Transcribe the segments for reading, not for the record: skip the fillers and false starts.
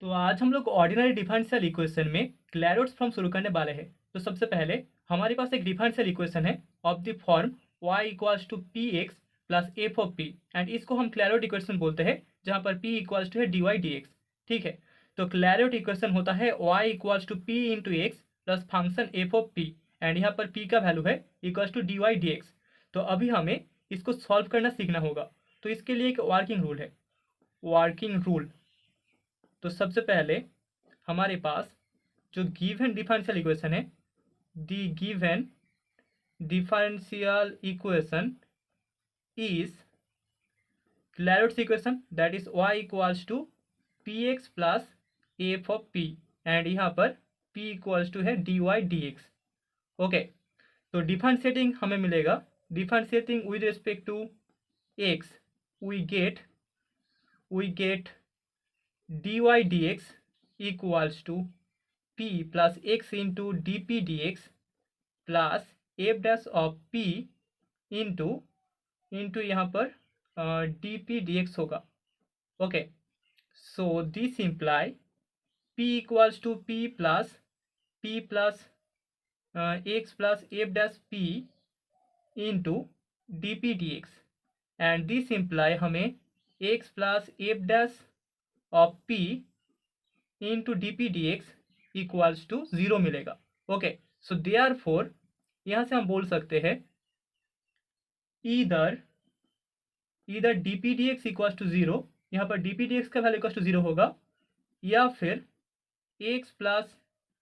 तो आज हम लोग ऑर्डिनरी डिफरेंशियल इक्वेशन में क्लैरोट्स फॉर्म शुरू करने वाले हैं। तो सबसे पहले हमारे पास एक डिफरेंशियल इक्वेशन है of the form y equals to p x plus f of p, and इसको हम क्लैरोट इक्वेशन बोलते हैं, जहाँ पर p इक्वल्स टू है डी वाई डी एक्स। ठीक है, तो क्लैरोट इक्वेशन होता है y equals to p into x plus function f of p, and यहाँ पर p का वैल्यू है equals to d y d x. तो अभी हमें इसको सॉल्व करना सीखना होगा। तो इसके लिए एक वर्किंग रूल है, वर्किंग रूल। तो सबसे पहले हमारे पास जो गिवन डिफरेंशियल इक्वेशन है, the given differential equation is Clairaut's equation, that is y equals to p x plus f of p, and यहाँ पर p इक्वल्स टू है d y d x. Okay, तो डिफरेंशिएटिंग हमें मिलेगा, differentiating with respect to x we get d y d x equals to p plus x into d p d x plus f dash of p into into यहाँ पर d p d x होगा। Okay, so this imply p equals to p plus x plus f dash p into d p d x, and this imply हमें x plus f dash of p into d p d x equals to 0 मिलेगा। Okay, so therefore यहाँ से हम बोल सकते हैं इधर d p d x equals to 0, यहाँ पर डी पी डी एक्स का वैल्यू इक्वल्स टू 0 होगा, या फिर x plus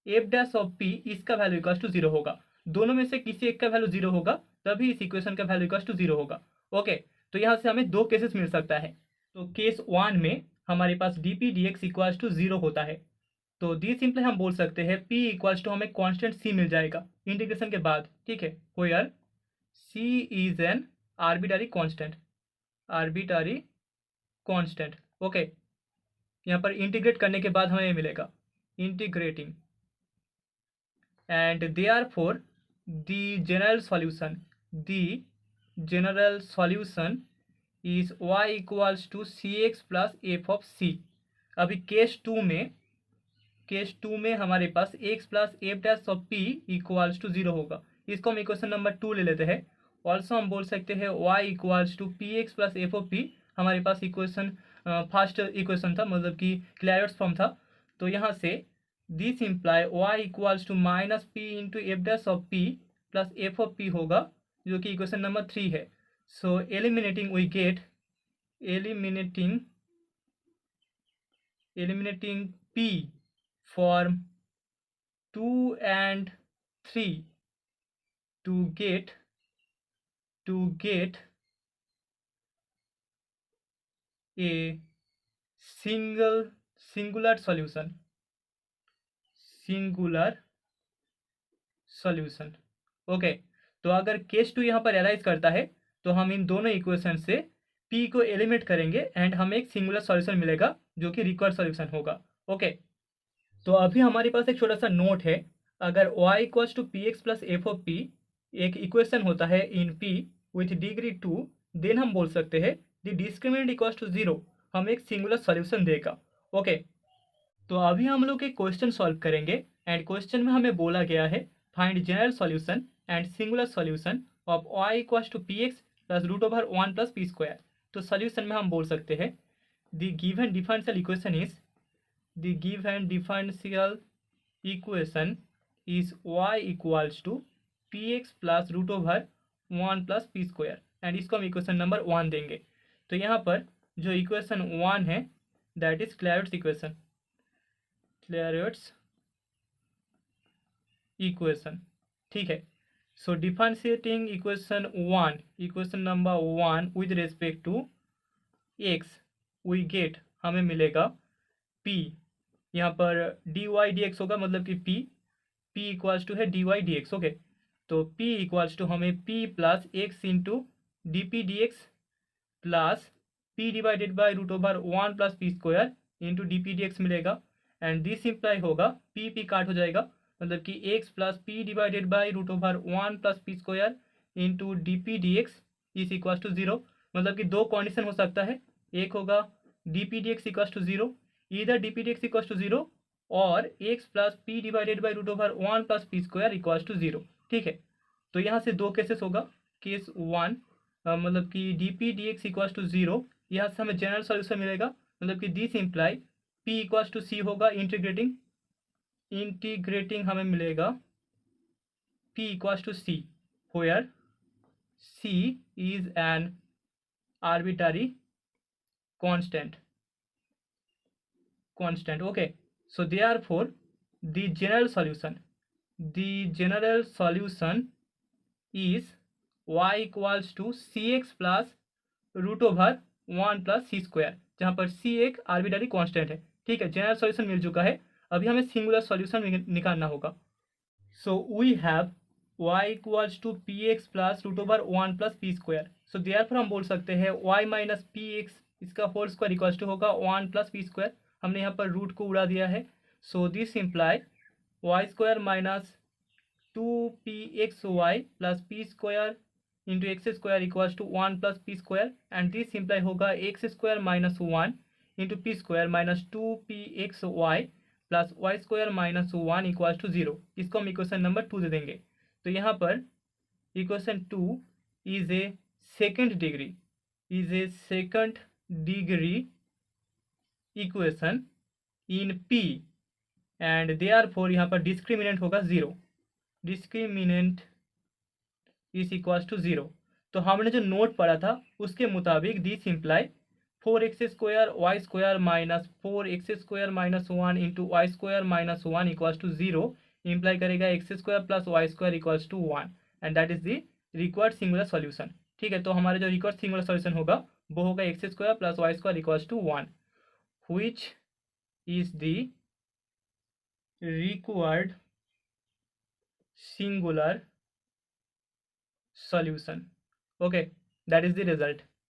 f dash of p इसका वैल्यू इक्वल्स टू 0 होगा। दोनों में से किसी एक का वैल्यू 0 होगा, तभी इस इक्वेशन का वैल्यू इक्वल्स टू 0 होगा। ओके, तो यहाँ से हमें दो केसेस मिल सकता है। तो केस 1 में हमारे पास d p d x equals to 0 होता है, तो दी सिंपली हम बोल सकते हैं p इक्वल्स टू हमें कांस्टेंट c मिल जाएगा इंटीग्रेशन के बाद। ठीक है, where c is an arbitrary constant. Okay, यहाँ पर इंटीग्रेट करने के बाद हमें मिलेगा integrating, and therefore the general solution is y equals to c x plus f of c। अभी केस 2 में हमारे पास x plus f dash of p equals to 0 होगा। इसको हम इक्वेशन नंबर 2 ले लेते हैं। ऑल्सो हम बोल सकते हैं y equals to p x plus f of p, हमारे पास इक्वेशन फर्स्ट इक्वेशन था, मतलब कि क्लैरोट्स फॉर्म था। तो यहाँ से this imply y equals to minus p into f dash of p plus f of p होगा, जो कि इक्वेशन नंबर 3 है। So eliminating we get eliminating p form 2 and 3 to get a singular solution। Okay, तो अगर case 2 यहाँ पर analyse करता है, तो हम इन दोनों इक्वेशन से p को एलिमिनेट करेंगे एंड हमें एक सिंगुलर सॉल्यूशन मिलेगा, जो कि रिक्वायर्ड सॉल्यूशन होगा। ओके, तो अभी हमारे पास एक छोटा सा नोट है। अगर y equals to p x plus f of p एक इक्वेशन होता है in p with degree 2, then हम बोल सकते हैं द डिस्क्रिमिनेंट इक्वल्स टू 0 हमें एक सिंगुलर सॉल्यूशन देगा। ओके, तो अभी हम लोग एक क्वेश्चन सॉल्व करेंगे, एंड क्वेश्चन में हमें बोला गया है find general solution and singular solution of y equals to p x plus root over 1 plus p square. तो सॉल्यूशन में हम बोल सकते हैं the given differential equation is y equals to p x plus root over 1 plus p square, and इसको हम equation number 1 देंगे। तो यहाँ पर जो इक्वेशन 1 है, दैट इज क्लैरोट्स इक्वेशन। ठीक है, so differentiating equation number 1 with respect to x we get, हमें मिलेगा p, यहाँ पर डी वाई डी एक्स होगा, मतलब कि p इक्वल्स टू है d y d x. Okay, तो p इक्वल्स टू हमें p plus x into d p d x plus p divided by root over 1 plus p square into d p d x मिलेगा, and this imply होगा p काट हो जाएगा, मतलब कि x plus p divided by root over 1 plus p square into d p d x is equals to 0। मतलब कि दो कंडीशन हो सकता है, एक होगा d p d x equals to 0, either d p d x equals to 0 और x plus p divided by root over 1 plus p square equals to 0। ठीक है, तो यहाँ से दो केसेस होगा। केस 1 मतलब कि d p d x equals to 0, यहाँ से हमें जनरल सॉल्यूशन मिलेगा, मतलब कि this imply p equals to c होगा। इंटीग्रेटिंग हमें मिलेगा p equals to c, where c is an arbitrary constant. Okay, so therefore the general solution is y equals to cx plus root over 1 plus c square, जहाँ पर c एक arbitrary constant है। ठीक है, general solution मिल चुका है, अभी हमें सिंगुलर सॉल्यूशन निकालना होगा। So we have y equals to p x plus root over 1 plus p square. So therefore हम बोल सकते हैं y माइनस पी एक्स इसका होल स्क्वायर इक्वल्स टू होगा 1 प्लस पी स्क्वायर। हमने यहाँ पर रूट को उड़ा दिया है, so this imply y square minus 2pxy plus p square into x square equals to 1 plus p square, and this imply होगा x square minus 1 into p square minus 2pxy plus y square minus 1 equals to 0। इसको हम equation number 2 दे देंगे। तो यहाँ पर equation 2 is a second degree equation in P, and therefore यहाँ पर discriminant होगा 0। Discriminant is equals to 0। तो हमने जो नोट पढ़ा था उसके मुताबिक this imply 4x square y square minus 4x square minus 1 into y square minus 1 equals to 0 imply करेगा x square plus y square equals to 1, and that is the required singular solution. ठीक है, तो हमारा जो required singular solution होगा वो होगा x square plus y square equals to 1, which is the required singular solution. Okay, that is the result.